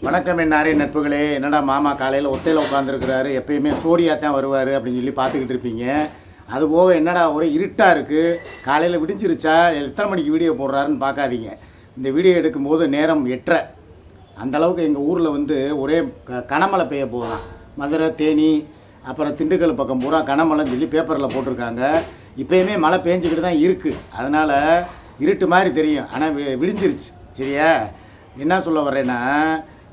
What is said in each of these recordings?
வணக்கம் என்னாரே நட்புகளே. என்னடா மாமா காலையில் ஒத்தையில் உட்காந்துருக்கிறாரு, எப்பயுமே சோடியா தான் வருவார் அப்படின்னு சொல்லி பார்த்துக்கிட்டு இருப்பீங்க. அதுபோக என்னடா ஒரே இருட்டாக இருக்குது, காலையில் விடிஞ்சிருச்சா, எத்தனை மணிக்கு வீடியோ போடுறாருன்னு பார்க்காதீங்க. இந்த வீடியோ எடுக்கும்போது நேரம் 8:30. அந்தளவுக்கு எங்கள் ஊரில் வந்து ஒரே கனமழை பெய்ய போகலாம். மதுரை, தேனி, அப்புறம் திண்டுக்கல் பக்கம் பூரா கனமழைன்னு சொல்லி பேப்பரில் போட்டிருக்காங்க. இப்போயுமே மழை பேஞ்சிக்கிட்டு தான் இருக்குது. அதனால் இருட்டு மாதிரி தெரியும், ஆனால் விடிஞ்சிருச்சு. சரியா? என்ன சொல்ல வர்றேன்னா,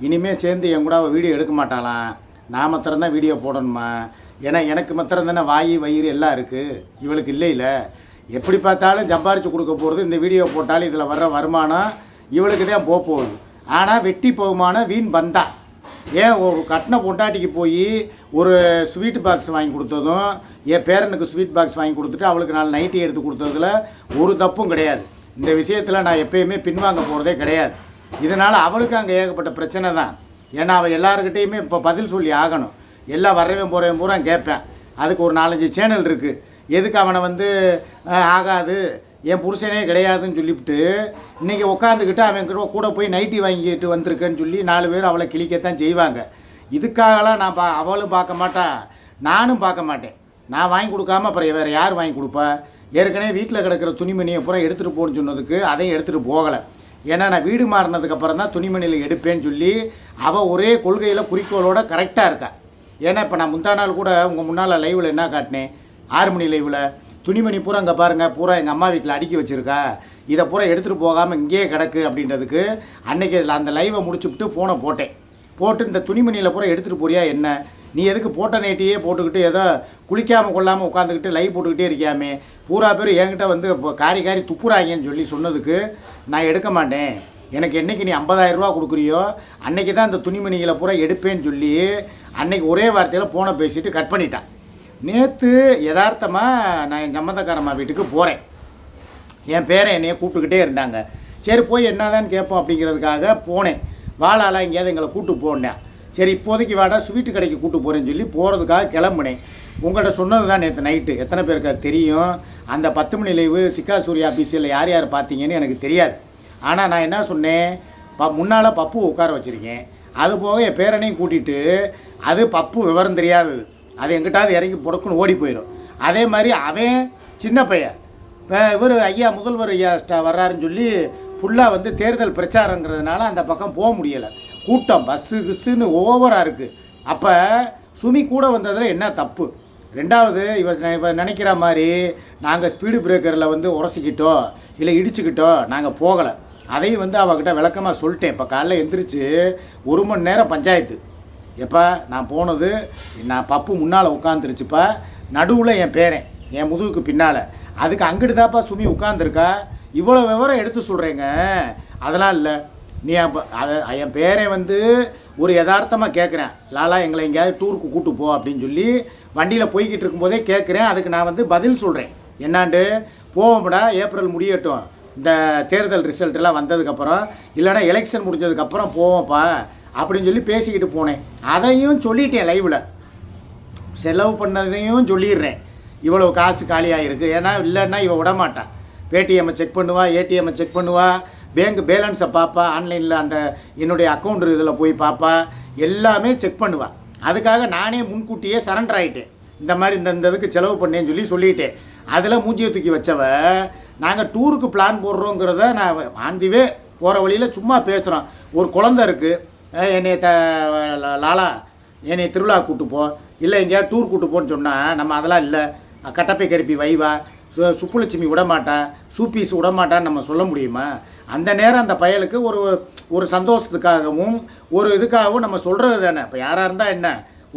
இனிமேல் சேர்ந்து என் கூட வீடியோ எடுக்க மாட்டாளாம். நான் மாத்திரம்தான் வீடியோ போடணுமா? ஏன்னா எனக்கு மாத்திரம் தானே வாய் வயிறு எல்லாம் இருக்குது, இவளுக்கு இல்லை. எப்படி பார்த்தாலும் சம்பாரித்து கொடுக்க போகிறது இந்த வீடியோ போட்டாலும் இதில் வர்ற வருமானம் இவளுக்கு தான் போகுது. ஆனால் வெட்டி போகுமானம் வீண் பந்தா. ஏன் ஒரு கட்டின பொண்டாட்டிக்கு போய் ஒரு ஸ்வீட் பாக்ஸ் வாங்கி கொடுத்ததும், என் பேரனுக்கு ஸ்வீட் பாக்ஸ் வாங்கி கொடுத்துட்டு அவளுக்கு 4 நைட்டி எடுத்து கொடுத்ததில் ஒரு தப்பும் கிடையாது. இந்த விஷயத்தில் நான் எப்போயுமே பின்வாங்க போகிறதே கிடையாது. இதனால் அவளுக்கு அங்கே ஏகப்பட்ட பிரச்சனை தான். ஏன்னா அவள் எல்லாருக்கிட்டேயுமே இப்போ பதில் சொல்லி ஆகணும். எல்லாம் வர்றவன் போகிறவன் பூரா கேட்பேன். அதுக்கு ஒரு 4-5 சேனல் இருக்குது. எதுக்கு அவனை வந்து ஆகாது, என் புருஷனே கிடையாதுன்னு சொல்லிவிட்டு இன்றைக்கி உட்காந்துக்கிட்டு அவன் கூட போய் நைட்டி வாங்கிட்டு வந்திருக்கேன்னு சொல்லி 4 பேர் அவளை கிழிக்கத்தான் செய்வாங்க. இதுக்காகலாம் நான் அவளும் பார்க்க மாட்டா, நானும் பார்க்க மாட்டேன். நான் வாங்கி கொடுக்காம அப்புறம் வேறு யார் வாங்கி கொடுப்பா? ஏற்கனவே வீட்டில் கிடக்கிற துணிமணியை பூரா எடுத்துகிட்டு போகணுன்னு சொன்னதுக்கு அதையும் எடுத்துகிட்டு போகலை. ஏன்னா நான் வீடு மாறினதுக்கப்புறம் தான் துணிமணியில் எடுப்பேன்னு சொல்லி அவள் ஒரே கொள்கையில் குறிக்கோளோட கரெக்டாக இருக்கா. ஏன்னா இப்போ நான் முந்தா நாள் கூட உங்கள் முன்னால் லைவில் என்ன காட்டினேன், 6 மணி லைவில் துணிமணி பூரா இங்கே பாருங்கள், பூரா எங்கள் அம்மா வீட்டில் அடுக்கி வச்சுருக்கா, இதை பூரா எடுத்துகிட்டு போகாமல் இங்கேயே கிடக்கு அப்படின்றதுக்கு அன்றைக்கி அந்த லைவை முடிச்சுவிட்டு ஃபோனை போட்டு இந்த துணிமணியில் பூரா எடுத்துகிட்டு போறியா என்ன, நீ எதுக்கு போட்ட நைட்டியே போட்டுக்கிட்டு ஏதோ குளிக்காமல் கொள்ளாமல் உட்காந்துக்கிட்டு லைவ் போட்டுக்கிட்டே இருக்கியாமே, பூரா பேர் என்கிட்ட வந்து இப்போ காரி துப்புறாங்கன்னு சொல்லி சொன்னதுக்கு நான் எடுக்க மாட்டேன். எனக்கு என்றைக்கு நீ 50,000 ரூபா கொடுக்குறியோ அன்றைக்கி தான் அந்த துணிமணிகளை பூரா எடுப்பேன்னு சொல்லி அன்றைக்கி ஒரே வார்த்தையில் ஃபோனை பேசிவிட்டு கட் பண்ணிட்டான். நேற்று யதார்த்தமாக நான் என் சம்மந்தக்காரம்மா வீட்டுக்கு போகிறேன். என் பேரன் என்னையை கூப்பிட்டுக்கிட்டே இருந்தாங்க. சரி போய் என்னதான்னு கேட்போம் அப்படிங்கிறதுக்காக போனேன். வாழாலாம் எங்கேயாவது எங்களை கூப்பிட்டு போனேன். சரி இப்போதைக்கு வாடா ஸ்வீட்டு கடைக்கு கூப்பிட்டு போகிறேன்னு சொல்லி போகிறதுக்காக கிளம்புனேன். உங்கள்கிட்ட சொன்னது தான் நேற்று நைட்டு, எத்தனை பேருக்கு அது தெரியும்? அந்த 10 மணி லைவு சிக்கா சூர்யா ஆஃபீஸில் யார் யார் பார்த்தீங்கன்னு எனக்கு தெரியாது. ஆனால் நான் என்ன சொன்னேன், முன்னால் பப்பு உட்கார வச்சுருக்கேன், அதுபோக என் பேரனையும் கூட்டிகிட்டு, அது பப்பு விவரம் தெரியாதது, அது எங்கிட்டாவது இறங்கி புடக்குன்னு ஓடி போயிடும். அதே மாதிரி அவன் சின்ன பையன், இவர் ஐயா முதல்வர் ஐயா வர்றாருன்னு சொல்லி ஃபுல்லாக வந்து தேர்தல் பிரச்சாரங்கிறதுனால அந்த பக்கம் போக முடியலை. கூட்டம் பஸ்ஸு கிஸ்ஸுன்னு ஓவராக இருக்குது. அப்போ சுமி கூட வந்ததில் என்ன தப்பு? ரெண்டாவது இவ நினைக்கிற மாதிரி நாங்கள் ஸ்பீடு பிரேக்கரில் வந்து உரசிக்கிட்டோ இல்லை இடிச்சுக்கிட்டோ நாங்கள் போகலை. அதையும் வந்து அவகிட்ட விளக்கமாக சொல்லிட்டேன். இப்போ காலைல எந்திரிச்சு 1 மணி நேரம் பஞ்சாயத்து. எப்போ நான் போனது, நான் பப்பு முன்னால் உட்காந்துருச்சுப்பா, நடுவில் என் பேரன் என் முதுகுக்கு பின்னால், அதுக்கு அங்கிட்டு தாப்பா சுமி உட்காந்துருக்கா. இவ்வளோ விவரம் எடுத்து சொல்கிறேங்க. அதெல்லாம் இல்லை, நீ அப்போ என் பேரன் வந்து ஒரு யதார்த்தமாக கேட்குறேன், லாலா எங்களை எங்கேயாவது டூருக்கு கூப்பிட்டு போ அப்படின்னு சொல்லி வண்டியில் போய்கிட்டு இருக்கும்போதே கேட்குறேன். அதுக்கு நான் வந்து பதில் சொல்கிறேன், என்னாண்டு போவோம்டா, ஏப்ரல் முடியட்டும், இந்த தேர்தல் ரிசல்ட்டெல்லாம் வந்ததுக்கப்புறம் இல்லைனா எலெக்ஷன் முடிஞ்சதுக்கப்புறம் போவோம்ப்பா அப்படின்னு சொல்லி பேசிக்கிட்டு போனேன். அதையும் சொல்லிட்டேன், லைவில் செலவு பண்ணதையும் சொல்லிடுறேன். இவ்வளோ காசு காலியாக இருக்குது, ஏன்னா இல்லைன்னா இவன் விடமாட்டான். பேடிஎம்மை செக் பண்ணுவா, ஏடிஎம்மை செக் பண்ணுவா, பேங்க் பேலன்ஸை பார்ப்பா, ஆன்லைனில் அந்த என்னுடைய அக்கௌண்ட் இதில் போய் பார்ப்பா, எல்லாமே செக் பண்ணுவாள். அதுக்காக நானே முன்கூட்டியே சரண்டர் ஆகிட்டேன். இந்த மாதிரி இந்த இதுக்கு செலவு பண்ணேன்னு சொல்லிட்டேன். அதில் மூஞ்சியை தூக்கி வச்சவ, நாங்கள் டூருக்கு பிளான் போடுறோங்கிறத நான் ஆண்டிவே போகிற வழியில் சும்மா பேசுகிறோம். ஒரு குழந்த இருக்குது, என்னை லாலா என்னை திருவிழா கூப்பிட்டு போ, இல்லை எங்கேயாவது டூர் கூப்பிட்டு போன்னு சொன்னால் நம்ம அதெல்லாம் இல்லை, கட்டப்பை கருப்பி வைவா, சுப்புலட்சுமி விடமாட்டா, சூப்பீஸ் விடமாட்டான்னு நம்ம சொல்ல முடியுமா? அந்த நேரம் அந்த பயலுக்கு ஒரு சந்தோஷத்துக்காகவும் ஒரு இதுக்காகவும் நம்ம சொல்கிறது தானே. இப்போ யாராக இருந்தால் என்ன,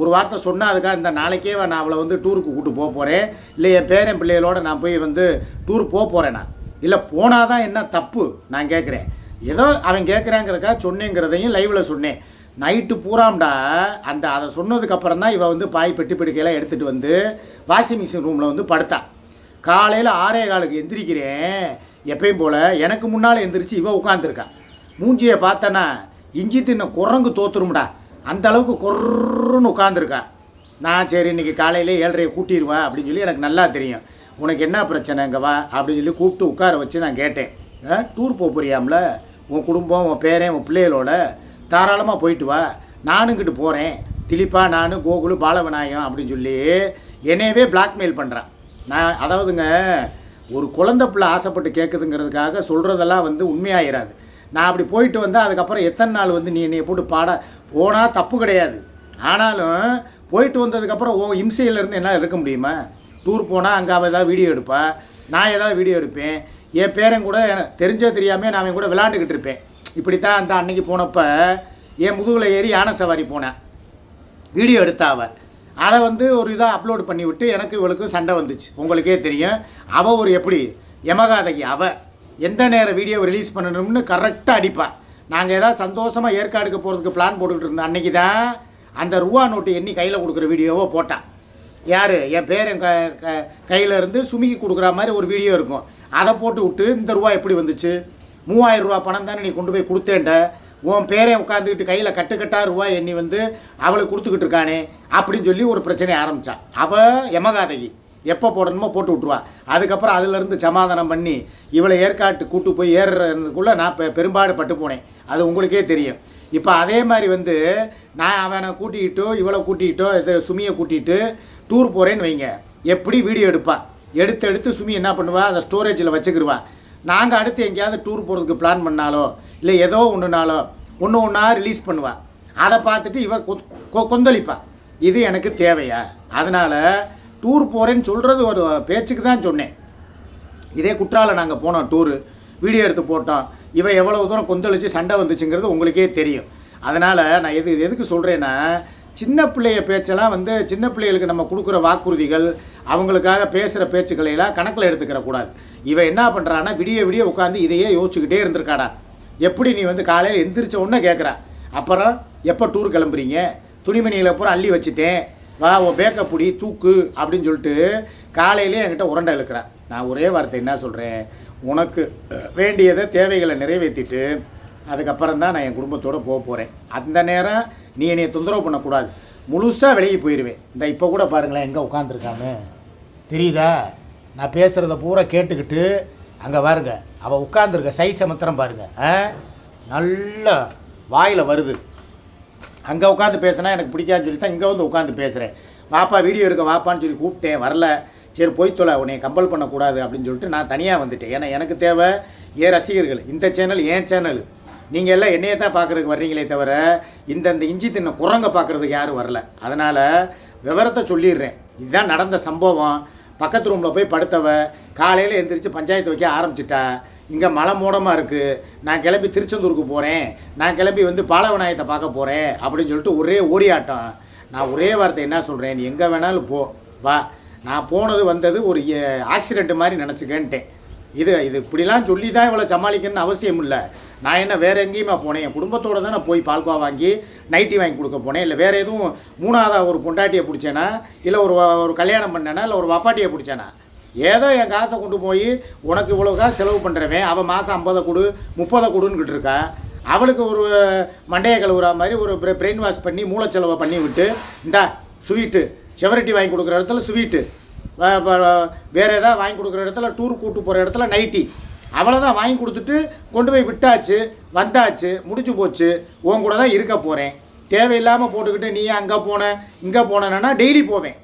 ஒரு வார்த்தை சொன்னால் அதுக்காக இந்த நாளைக்கே நான் அவளை வந்து டூருக்கு கூப்பிட்டு போகிறேன், இல்லை என் பேரன் பிள்ளைகளோடு நான் போய் வந்து டூர் போகிறேன்னா, இல்லை போனால் தான் என்ன தப்பு நான் கேட்குறேன். ஏதோ அவன் கேட்குறாங்கிறதுக்காக சொன்னேங்கிறதையும் லைவில் சொன்னேன். நைட்டு பூராம்டா அதை சொன்னதுக்கப்புறம் தான் இவள் வந்து பாய் பெட்டி படுக்கையெல்லாம் எடுத்துகிட்டு வந்து வாஷிங் மிஷின் ரூமில் வந்து படுத்தா. காலையில் 6:15 எந்திரிக்கிறேன். எப்பயும் போல் எனக்கு முன்னால் எந்திரிச்சு இவ உட்காந்துருக்கா. மூஞ்சியை பார்த்தனா இஞ்சி தின்ன குரங்கு தோத்துரும்டா, அந்த அளவுக்கு கொர்ன்னு உட்காந்துருக்கா. நான் சரி இன்றைக்கி காலையிலே 7:30 கூட்டிடுவா அப்படின்னு சொல்லி எனக்கு நல்லா தெரியும். உனக்கு என்ன பிரச்சனை இங்கே வா அப்படின்னு சொல்லி கூப்பிட்டு உட்கார வச்சு நான் கேட்டேன், டூர் போறியாம்ல, உன் குடும்பம், உன் பேரன், உன் பிள்ளைகளோட தாராளமாக போயிட்டு வா, நானும் இங்கிட்டு போகிறேன், திலீப்பா நான் கோகுலு பாலவிநாயகம் அப்படின்னு சொல்லி என்னையவே பிளாக்மெயில் பண்ணுறான். நான் அதாவதுங்க ஒரு குழந்தை பிள்ளை ஆசைப்பட்டு கேட்குதுங்கிறதுக்காக சொல்கிறதெல்லாம் வந்து உண்மையாயிராது. நான் அப்படி போயிட்டு வந்தால் அதுக்கப்புறம் எத்தனை நாள் வந்து நீ என்னை போட்டு போனால் தப்பு கிடையாது. ஆனாலும் போயிட்டு வந்ததுக்கப்புறம் இம்சையிலேருந்து என்னால் இருக்க முடியுமா? டூர் போனால் அங்கே அவள் ஏதாவது வீடியோ எடுப்பா, நான் ஏதாவது வீடியோ எடுப்பேன். என் பேரன் கூட எனக்கு தெரிஞ்சோ தெரியாமல் நான் அவன் கூட விளாண்டுக்கிட்டு இருப்பேன். இப்படித்தான் அந்த அன்னைக்கு போனப்போ என் முதுகில் ஏறி யானை சவாரி போனேன், வீடியோ எடுத்தா அவள். அதை வந்து ஒரு இதாக அப்லோடு பண்ணி விட்டு எனக்கு இவளுக்கும் சண்டை வந்துச்சு. உங்களுக்கே தெரியும், அவள் ஒரு எப்படி யமகாதகி. அவள் எந்த நேரம் வீடியோவை ரிலீஸ் பண்ணணும்னு கரெக்டாக அடிப்பாள். நாங்கள் ஏதாவது சந்தோஷமாக ஏற்காடுக்கு போகிறதுக்கு பிளான் போட்டுக்கிட்டு இருந்தோம். அன்றைக்கி தான் அந்த ரூபா நோட்டு எண்ணி கையில் கொடுக்குற வீடியோவை போட்டான். யார்? என் பேரன் கையில் இருந்து சுமிக்கு கொடுக்குற மாதிரி ஒரு வீடியோ இருக்கும். அதை போட்டு விட்டு இந்த ரூபா எப்படி வந்துச்சு, 3000 ரூபா பணம் தானே நீ கொண்டு போய் கொடுத்தேன்ட, உன் பேரன் உட்காந்துக்கிட்டு கையில் கட்டுக்கட்டா ரூபா எண்ணி வந்து அவளுக்கு கொடுத்துக்கிட்டு இருக்கானே அப்படின்னு சொல்லி ஒரு பிரச்சனையை ஆரம்பித்தான். அவள் யமகாதகி, எப்போ போடணுமோ போட்டு விட்ருவா. அதுக்கப்புறம் அதிலேருந்து சமாதானம் பண்ணி இவளை ஏற்காட்டு கூட்டு போய் ஏறுறதுக்குள்ளே நான் பெரும்பாடு பட்டு போனேன். அது உங்களுக்கே தெரியும். இப்போ அதே மாதிரி வந்து நான் அவனை கூட்டிக்கிட்டோ இவளை கூட்டிக்கிட்டோ சுமியை கூட்டிகிட்டு டூர் போகிறேன்னு வைங்க, எப்படி வீடியோ எடுப்பா, எடுத்து சுமி என்ன பண்ணுவா, அதை ஸ்டோரேஜில் வச்சுக்கிடுவா. நாங்கள் அடுத்து எங்கேயாவது டூர் போகிறதுக்கு பிளான் பண்ணாலோ இல்லை ஏதோ ஒன்றுனாலோ ஒன்றா ரிலீஸ் பண்ணுவா. அதை பார்த்துட்டு இவ கொந்தளிப்பா. இது எனக்கு தேவையா? அதனால் டூர் போகிறேன்னு சொல்கிறது ஒரு பேச்சுக்கு தான் சொன்னேன். இதே குற்றாலம் நாங்கள் போனோம், டூரு வீடியோ எடுத்து போட்டோம். இவன் எவ்வளோ தூரம் கொந்தளிச்சு சண்டை வந்துச்சுங்கிறது உங்களுக்கே தெரியும். அதனால் நான் எதுக்கு சொல்கிறேன்னா, சின்ன பிள்ளைய பேச்செல்லாம் வந்து சின்ன பிள்ளைகளுக்கு நம்ம கொடுக்குற வாக்குறுதிகள், அவங்களுக்காக பேசுகிற பேச்சுக்களையெல்லாம் கணக்கில் எடுத்துக்கிற கூடாது. இவன் என்ன பண்ணுறான்னா விடிய உட்காந்து இதையே யோசிச்சுக்கிட்டே இருந்திருக்காடா. எப்படி நீ வந்து காலையில் எந்திரிச்ச உடனே கேட்குறான், அப்புறம் எப்போ டூர் கிளம்புறீங்க, துணிமணிகளை பூரா அள்ளி வச்சுட்டேன், வா உன் பேக்கப்புடி தூக்கு அப்படின்னு சொல்லிட்டு காலையிலே என்கிட்ட உரண்டை இழுக்கிறான். நான் ஒரே வார்த்தை என்ன சொல்கிறேன், உனக்கு வேண்டியதை தேவைகளை நிறைவேற்றிட்டு அதுக்கப்புறம் தான் நான் என் குடும்பத்தோடு போக போகிறேன். அந்த நேரம் நீ என்னை தொந்தரவு பண்ணக்கூடாது, முழுசாக விலகி போயிடுவேன். இந்த இப்போ கூட பாருங்களேன் எங்கே உட்காந்துருக்கான்னு தெரியுதா? நான் பேசுகிறத பூரா கேட்டுக்கிட்டு அங்கே பாருங்க அவள் உட்காந்துருக்க சைஸை மாத்திரம் பாருங்கள், நல்லா வாயில் வருது. அங்கே உட்காந்து பேசினா எனக்கு பிடிக்காதுன்னு சொல்லி தான் இங்கே வந்து உட்காந்து பேசுகிறேன். வாப்பா வீடியோ எடுக்க வாப்பான்னு சொல்லி கூப்பிட்டேன், வரல. சரி போய்த்தொலை, உன்னை கம்பல் பண்ணக்கூடாது அப்படின்னு சொல்லிட்டு நான் தனியாக வந்துட்டேன். ஏன்னா எனக்கு தேவை ஏன் ரசிகர்கள். இந்த சேனல் ஏன் சேனல், நீங்கள் எல்லாம் என்னையே தான் பார்க்குறதுக்கு வர்றீங்களே தவிர இந்த இஞ்சி தின்ன குரங்க பார்க்குறதுக்கு யாரும் வரல. அதனால் விவரத்தை சொல்லிடுறேன். இதுதான் நடந்த சம்பவம். பக்கத்து ரூமில் போய் படுத்தவ காலையில் எழுந்திரிச்சு பஞ்சாயத்து வைக்க ஆரம்பிச்சிட்டா. இங்கே மழை மூடமாக இருக்குது, நான் கிளம்பி திருச்செந்தூருக்கு போகிறேன், நான் கிளம்பி வந்து பாலவிநாயகத்தை பார்க்க போகிறேன் அப்படின்னு சொல்லிட்டு ஒரே ஓடியாட்டம். நான் ஒரே வார்த்தை என்ன சொல்கிறேன், நீ எங்கே வேணாலும் போ வா, நான் போனது வந்தது ஒரு ஆக்சிடெண்ட் மாதிரி நினச்சிக்கேன்ட்டேன். இது இப்படிலாம் சொல்லி தான் இவ்வளோ சமாளிக்கணும்னு அவசியம் இல்லை. நான் என்ன வேறு எங்கேயுமா போனேன், என் குடும்பத்தோடு தான் நான் போய் பால்கோவா வாங்கி நைட்டி வாங்கி கொடுக்க போனேன். இல்லை வேறு எதுவும் மூணாவதாக ஒரு பொண்டாட்டியை பிடிச்சேனா, இல்லை ஒரு கல்யாணம் பண்ணேனா, இல்லை ஒரு வப்பாட்டியை பிடிச்சேனா, ஏதோ என் காசை கொண்டு போய் உனக்கு இவ்வளோ காசு செலவு பண்ணுறவன் அவன் மாதம் 50 கொடு 30 கொடுன்னுக்கிட்டு இருக்கா. அவளுக்கு ஒரு மண்டையை கழுவுற மாதிரி ஒரு பிரெயின் வாஷ் பண்ணி மூளைச்செலவை பண்ணி விட்டு, இந்தா ஸ்வீட்டு செவரிட்டி வாங்கி கொடுக்குற இடத்துல ஸ்வீட்டு, வேறு எதாவது வாங்கி கொடுக்குற இடத்துல டூர் கூட்டு போகிற இடத்துல நைட்டி, அவ்வளோதான் வாங்கி கொடுத்துட்டு கொண்டு போய் விட்டாச்சு, வந்தாச்சு, முடிச்சு போச்சு. உன் கூட தான் இருக்க போகிறேன். தேவையில்லாமல் போட்டுக்கிட்டு நீ அங்கே போன இங்கே போனேன்னா டெய்லி போவேன்.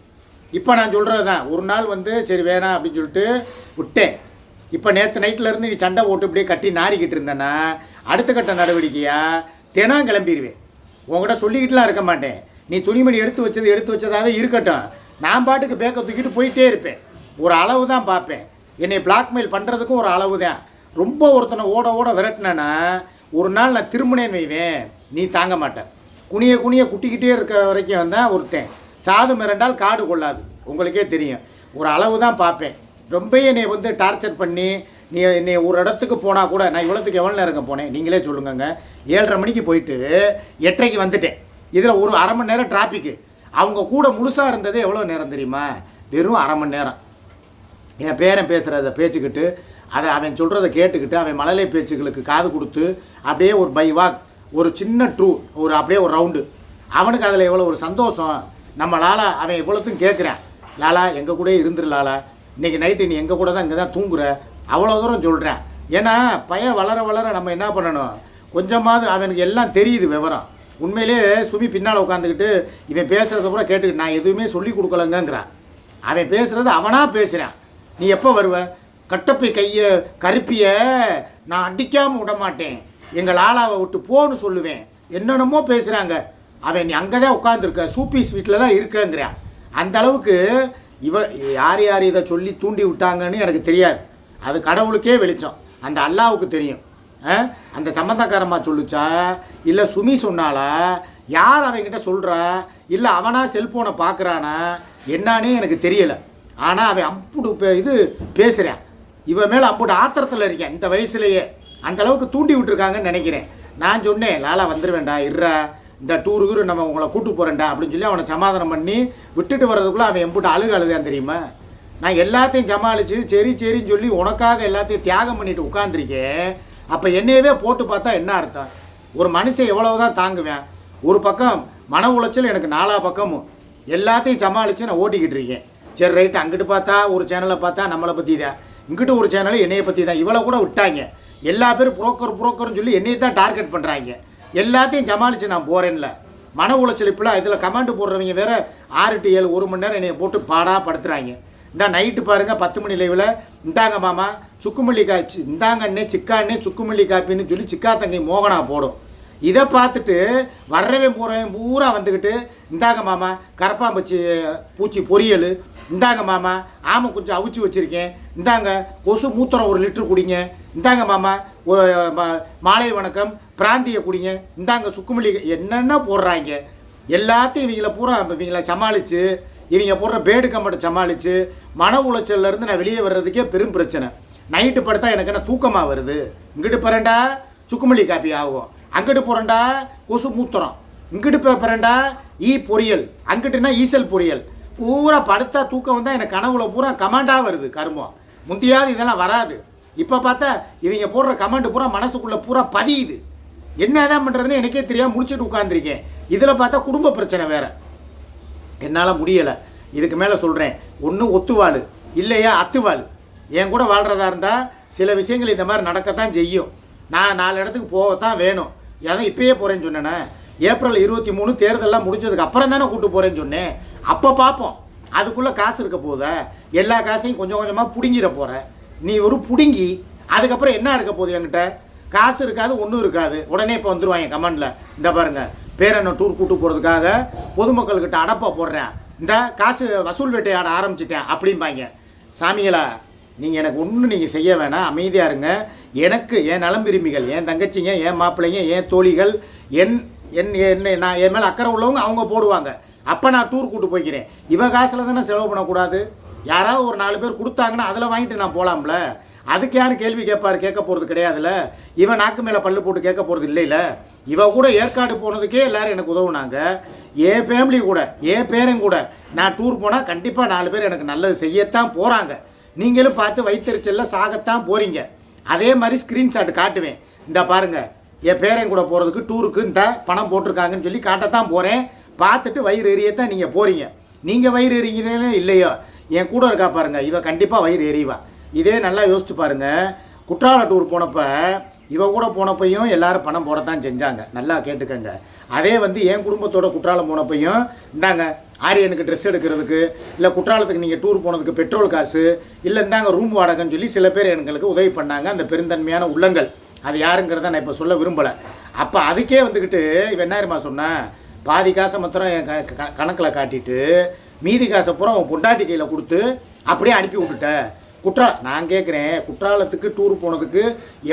இப்போ நான் சொல்கிறது தான், ஒரு நாள் வந்து சரி வேணாம் அப்படின்னு சொல்லிட்டு விட்டேன். இப்போ நேற்று நைட்டிலேருந்து நீ சண்டை போட்டு இப்படியே கட்டி நாரிக்கிட்டு இருந்தேன்னா அடுத்த கட்ட நடவடிக்கையாக தினம் கிளம்பிடுவேன். உங்கள்கிட்ட சொல்லிக்கிட்டுலாம் இருக்க மாட்டேன். நீ துணிமணி எடுத்து வச்சதாகவே இருக்கட்டும், நான் பாட்டுக்கு பேக்கை தூக்கிட்டு போயிட்டே இருப்பேன். ஒரு அளவு தான் பார்ப்பேன். என்னை பிளாக்மெயில் பண்ணுறதுக்கும் ஒரு அளவு தான். ரொம்ப ஒருத்தனை ஓட விரட்டினேன்னா ஒரு நாள் நான் திரும்பினேன்னு வைவேன், நீ தாங்க மாட்டேன். குனிய குட்டிக்கிட்டே இருக்க வரைக்கும் தான் ஒருத்தன். சாது மிரண்டால் காடு கொள்ளாது, உங்களுக்கே தெரியும். ஒரு அளவு தான் பார்ப்பேன். ரொம்ப என்னை வந்து டார்ச்சர் பண்ணி நீ என்னை ஒரு இடத்துக்கு போனால் கூட, நான் இவ்வளோத்துக்கு எவ்வளோ நேரங்க போனேன் நீங்களே சொல்லுங்கங்க. 7:30 மணிக்கு போயிட்டு 8:30 வந்துட்டேன். இதில் ஒரு அரை மணி நேரம் டிராஃபிக்கு. அவங்க கூட முழுசாக இருந்ததே எவ்வளோ நேரம் தெரியுமா? வெறும் அரை மணி நேரம். என் பேரன் பேசுகிறத பேச்சுக்கிட்டு அதை அவன் சொல்கிறத கேட்டுக்கிட்டு அவன் மழலை பேச்சுகளுக்கு காது கொடுத்து அப்படியே ஒரு பை வாக், ஒரு சின்ன ஒரு அப்படியே ஒரு ரவுண்டு. அவனுக்கு அதில் எவ்வளோ ஒரு சந்தோஷம். நம்ம லாலா அவன் இவ்வளோத்தையும் கேட்குறான், லாலா எங்கள் கூட இருந்துரு லாலா, இன்றைக்கி நைட்டு நீ எங்கள் கூட தான் இங்கே தான் தூங்குற, அவ்வளோ தூரம் சொல்கிறேன். ஏன்னா பையன் வளர நம்ம என்ன பண்ணணும், கொஞ்சமாவது அவனுக்கு எல்லாம் தெரியுது விவரம். உண்மையிலே சுமி பின்னால் உட்காந்துக்கிட்டு இவன் பேசுகிறத கூட கேட்டுக்கிட்டு நான் எதுவுமே சொல்லி கொடுக்கலங்கிறான். அவன் பேசுகிறது அவனாக பேசுகிறான். நீ எப்போ வருவ? கட்டப்பை கையை கருப்பிய நான் அடிக்காமல் விட மாட்டேன், எங்கள் ஆளாவை விட்டு போன்னு சொல்லுவேன், என்னென்னமோ பேசுகிறாங்க. அவன் நீ அங்கே தான் உட்காந்துருக்க, சூப்பீஸ் வீட்டில் தான் இருக்கங்கிறான். அந்த அளவுக்கு யார் யார் இதை சொல்லி தூண்டி விட்டாங்கன்னு எனக்கு தெரியாது. அது கடவுளுக்கே வெளிச்சம், அந்த அல்லாவுக்கு தெரியும். அந்த சம்மந்தக்காரம்மா சொல்லுச்சா இல்லை சுமி சொன்னாலா, யார் அவங்கிட்ட சொல்கிறா, இல்லை அவனா செல்ஃபோனை பார்க்குறானா என்னானே எனக்கு தெரியலை. ஆனால் அவன் அம்புட்டு இது பேசுகிறான். இவன் மேலே அம்புட்டு ஆத்திரத்தில் இருக்கேன் இந்த வயசுலேயே. அந்தளவுக்கு தூண்டி விட்டுருக்காங்கன்னு நினைக்கிறேன். நான் சொன்னேன் லாலா வந்துடுவேண்டா, இருறா இந்த டூருக்கு நம்ம உங்களை கூட்டு போகிறேன்டா அப்படின்னு சொல்லி அவனை சமாதானம் பண்ணி விட்டுட்டு வர்றதுக்குள்ளே அவன் எம்புட்டு அழுகான் தெரியுமா. நான் எல்லாத்தையும் சமாளித்து சரி சரின்னு சொல்லி உனக்காக எல்லாத்தையும் தியாகம் பண்ணிட்டு உட்காந்துருக்கேன். அப்போ என்னையவே போட்டு பார்த்தா என்ன அர்த்தம்? ஒரு மனுஷன் எவ்வளவு தான் தாங்குவேன்? ஒரு பக்கம் மன உளைச்சல் எனக்கு 4 பக்கமும் எல்லாத்தையும் சமாளித்து நான் ஓட்டிக்கிட்டு இருக்கேன். சரி ரைட்டு, அங்கிட்டு பார்த்தா ஒரு சேனலை பார்த்தா நம்மளை பற்றி தான், இங்கிட்டு ஒரு சேனல் என்னையை பற்றி தான். இவ்வளோ கூட விட்டாங்க, எல்லா பேரும் புரோக்கர்னு சொல்லி என்னையை தான் டார்கெட் பண்ணுறாங்க. எல்லாத்தையும் சமாளித்து நான் போகிறேன்ல. மன உளைச்சல் இப்பெல்லாம் இதில் கமாண்டு போடுறவங்க வேறு 6 to 7 1 மணி நேரம் என்னையை போட்டு பாடாக படுத்துகிறாங்க. இந்த நைட்டு பாருங்கள் 10 மணி லைவில் இந்தாங்க மாமா சுக்குமல்லி காய்ச்சி, இந்தாங்க அண்ணே சிக்காண்ணே சுக்குமல்லி காப்பின்னு சொல்லி சிக்கா தங்கை மோகனா போடும். இதை பார்த்துட்டு வர்றவன் போகிறவன் பூரா வந்துக்கிட்டு இந்தாங்க மாமா கரப்பாம்பூச்சி பூச்சி பொரியல், இந்தாங்க மாமா ஆமை கொஞ்சம் அவிச்சு வச்சுருக்கேன், இந்தாங்க கொசு மூத்திரம் 1 லிட்டர் குடிங்க, இந்தாங்க மாமா ஒரு மாலை வணக்கம் பிராந்தியை குடிங்க, இந்தாங்க சுக்குமல்லி, என்னென்ன போடுறாங்க. எல்லாத்தையும் இவங்கள சமாளித்து இவங்க போடுற பேடு கம்பட்டை சமாளித்து மன உளைச்சல்லேருந்து நான் வெளியே வர்றதுக்கே பெரும் பிரச்சனை. நைட்டு படுத்தா எனக்கு என்ன தூக்கமாக வருது. இங்கிட்டு போகிறேன்டா சுக்குமல்லி காப்பி ஆகும், அங்கிட்டு போகிறேன்டா கொசு மூத்திரம், இங்கிட்டு போகிறேன்டா பொரியல், அங்கிட்டுனா ஈசல் பொரியல். பூரா படுத்தா தூக்கம் வந்தால் எனக்கு கனவுல பூரா கமாண்டாக வருது. கருமம் முந்தியாவது இதெல்லாம் வராது. இப்போ பார்த்தா இவங்க போடுற கமெண்ட் பூரா மனசுக்குள்ளே பூரா பதியுது. என்ன தான் பண்ணுறதுன்னு எனக்கே தெரியாமல் முடிச்சுட்டு உட்காந்துருக்கேன். இதில் பார்த்தா குடும்ப பிரச்சனை வேறு. என்னால் முடியலை. இதுக்கு மேலே சொல்கிறேன், ஒன்று ஒத்துவாள் இல்லையா அத்துவாள். என் கூட வாழ்கிறதா இருந்தால் சில விஷயங்கள் இந்த மாதிரி நடக்கத்தான் செய்யும். நான் 4 இடத்துக்கு போகத்தான் வேணும். ஏன்னா இப்போயே போகிறேன்னு சொன்னேனே, ஏப்ரல் 23 தேர்தலெலாம் முடிஞ்சதுக்கு அப்புறம் தானே கூப்பிட்டு போகிறேன்னு சொன்னேன். அப்போ பார்ப்போம், அதுக்குள்ளே காசு இருக்க போதா, எல்லா காசையும் கொஞ்சம் கொஞ்சமாக பிடுங்கிற போகிறேன். நீ ஒரு பிடுங்கி அதுக்கப்புறம் என்ன இருக்க போகுது? என்கிட்ட காசு இருக்காது, ஒன்றும் இருக்காது. உடனே இப்போ வந்துடுவாங்க கமெண்டில், இந்த பாருங்கள் பேரனை டூர் கூட்டு போகிறதுக்காக பொதுமக்கள்கிட்ட அடப்பா போடுறேன், இந்த காசு வசூல் வேட்டையாட ஆரம்பிச்சிட்டேன் அப்படிம்பாங்க. சாமிகளா, நீங்கள் எனக்கு ஒன்றும் நீங்கள் செய்ய வேணாம், அமைதியாக இருங்க. எனக்கு என் நலம் விரும்பிகள், என் தங்கச்சிங்க, என் மாப்பிள்ளைங்க, என் தோழிகள், நான் என் மேலே அக்கறை உள்ளவங்க அவங்க போடுவாங்க. அப்போ நான் டூர் கூட்டு போய்க்கிறேன். இவ காசில் தானே செலவு பண்ணக்கூடாது. யாராவது ஒரு 4 பேர் கொடுத்தாங்கன்னா அதில் வாங்கிட்டு நான் போகலாம்ல. அதுக்கு யாரும் கேள்வி கேட்க போகிறது கிடையாதுல்ல. இவன் நாக்கு மேலே பல்லு போட்டு கேட்க போகிறது இல்லைல்ல. இவ கூட ஏற்காடு போனதுக்கே எல்லோரும் எனக்கு உதவுனாங்க. என் ஃபேமிலி கூட என் பேரன் கூட நான் டூர் போனால் கண்டிப்பாக 4 பேர் எனக்கு நல்லது செய்யத்தான் போகிறாங்க. நீங்களும் பார்த்து வைத்தறிச்சலில் சாகத்தான் போகிறீங்க. அதே மாதிரி ஸ்க்ரீன்ஷாட் காட்டுவேன், இந்த பாருங்கள் என் பேரன் கூட போகிறதுக்கு டூருக்கு இந்த பணம் போட்டிருக்காங்கன்னு சொல்லி காட்டத்தான் போகிறேன். பார்த்துட்டு வயிறு எரியத்தான் நீங்கள் போகிறீங்க. நீங்கள் வயிறு எறிகிறீங்களே இல்லையோ, என் கூட இருக்கா பாருங்கள், இவ கண்டிப்பாக வயிறு எறிவா. இதே நல்லா யோசிச்சு பாருங்கள். குற்றால டூர் போனப்போ இவ கூட போனப்பையும் எல்லோரும் பணம் போடத்தான் செஞ்சாங்க. நல்லா கேட்டுக்கங்க. அதே என் குடும்பத்தோட குற்றாலம் போனப்பையும் இந்தாங்க ஆரியனுக்கு ட்ரெஸ் எடுக்கிறதுக்கு, இல்லை குற்றாலத்துக்கு நீங்கள் டூர் போனதுக்கு பெட்ரோல் காசு, இல்லை இந்தாங்க ரூம் வாடகைன்னு சொல்லி சில பேர் எங்களுக்கு உதவி பண்ணாங்க. அந்த பெருந்தன்மையான உள்ளங்கள், அது யாருங்கிறத நான் இப்போ சொல்ல விரும்பலை. அப்போ அதுக்கே இவன் என்ன சொன்னேன், பாதி காசை மாத்திரம் என் கணக்கில் காட்டிட்டு மீதி காசை பூரா அவன் பொண்டாட்டி கையில் கொடுத்து அப்படியே அனுப்பி விட்டுட்டேன். நான் கேட்குறேன், குற்றாலத்துக்கு டூர் போனதுக்கு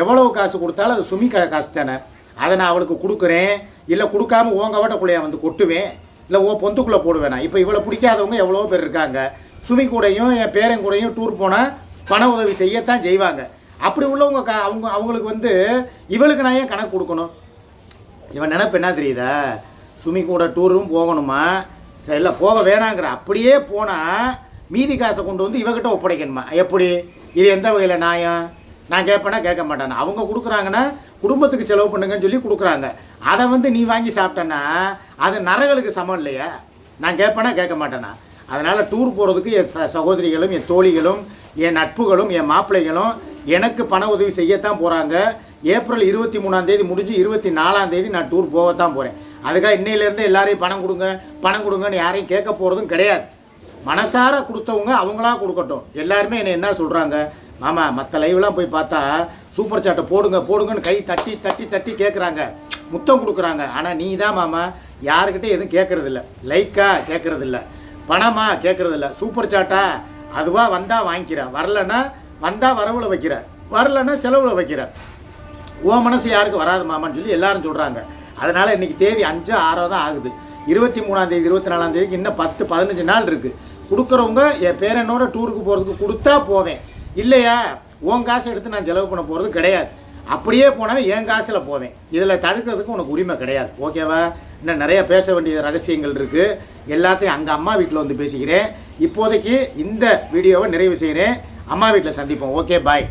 எவ்வளவு காசு கொடுத்தாலும் அது சுமி காசு தானே. அதை நான் அவளுக்கு கொடுக்குறேன், இல்லை கொடுக்காம ஓங்கவட்டக்குள்ளையா கொட்டுவேன், இல்லை பொந்துக்குள்ளே போடுவேனா. இப்போ இவளை பிடிக்காதவங்க எவ்வளோ பேர் இருக்காங்க. சுமி கூடையும் என் பேரன் கூடையும் டூர் போனால் பண உதவி செய்யத்தான் செய்வாங்க. அப்படி உள்ளவங்க அவங்களுக்கு இவளுக்கு நான் ஏன் கணக்கு கொடுக்கணும்? இவன் நினைப்பு என்ன தெரியுதா, சுமி கூட டூரும் போகணுமா, இல்லை போக வேணாங்கிற. அப்படியே போனால் மீதி காசை கொண்டு இவகிட்ட ஒப்படைக்கணுமா? எப்படி? இது எந்த வகையில் நியாயம்? நான் கேட்பேனா கேட்க மாட்டேன்னா. அவங்க கொடுக்குறாங்கன்னா குடும்பத்துக்கு செலவு பண்ணுங்கன்னு சொல்லி கொடுக்குறாங்க. அதை நீ வாங்கி சாப்பிட்டேன்னா அது நரகளுக்கு சமம் இல்லையா? நான் கேட்பேனா கேட்க மாட்டேன்னா. அதனால் டூர் போகிறதுக்கு என் சகோதரிகளும் என் தோழிகளும் என் நட்புகளும் என் மாப்பிள்ளைகளும் எனக்கு பண உதவி செய்யத்தான் போகிறாங்க. ஏப்ரல் 23 முடிஞ்சு 24 நான் டூர் போகத்தான் போகிறேன். அதுக்காக இன்னையிலேருந்து எல்லாரையும் பணம் கொடுங்கன்னு யாரையும் கேட்க போகிறதும் கிடையாது. மனசார கொடுத்தவங்க அவங்களா கொடுக்கட்டும். எல்லாருமே என்னை என்ன சொல்கிறாங்க, மாமா மற்ற லைவ்லாம் போய் பார்த்தா சூப்பர் சாட்டை போடுங்கன்னு கை தட்டி தட்டி தட்டி கேட்குறாங்க, முத்தம் கொடுக்குறாங்க. ஆனால் நீ தான் மாமா யாருக்கிட்டே எதுவும் கேட்குறதில்ல, லைக்கா கேட்குறதில்ல, பணமா கேட்குறதில்ல, சூப்பர் சாட்டா அதுவாக வந்தால் வாங்கிக்கிற, வரலன்னா வந்தால் வரவில் வைக்கிற, வரலன்னா செலவில் வைக்கிற, ஓ மனசு யாருக்கு வராது மாமான்னு சொல்லி எல்லாரும் சொல்கிறாங்க. அதனால் இன்றைக்கி தேதி 5-6 தான் ஆகுது. 23 24 இன்னும் 10-15 நாள் இருக்குது. கொடுக்குறவங்க என் பேரனோட டூருக்கு போகிறதுக்கு கொடுத்தா போவேன், இல்லையா உன் காசை எடுத்து நான் செலவு பண்ண போகிறது கிடையாது. அப்படியே போனாலும் என் காசில் போவேன். இதில் தடுக்கிறதுக்கு உனக்கு உரிமை கிடையாது. ஓகேவா? இன்னும் நிறைய பேச வேண்டிய ரகசியங்கள் இருக்குது. எல்லாத்தையும் அங்கே அம்மா வீட்டில் வந்து பேசிக்கிறேன். இப்போதைக்கு இந்த வீடியோவை நிறைவு செய்கிறேன். அம்மா வீட்டில் சந்திப்போம். ஓகே, பாய்.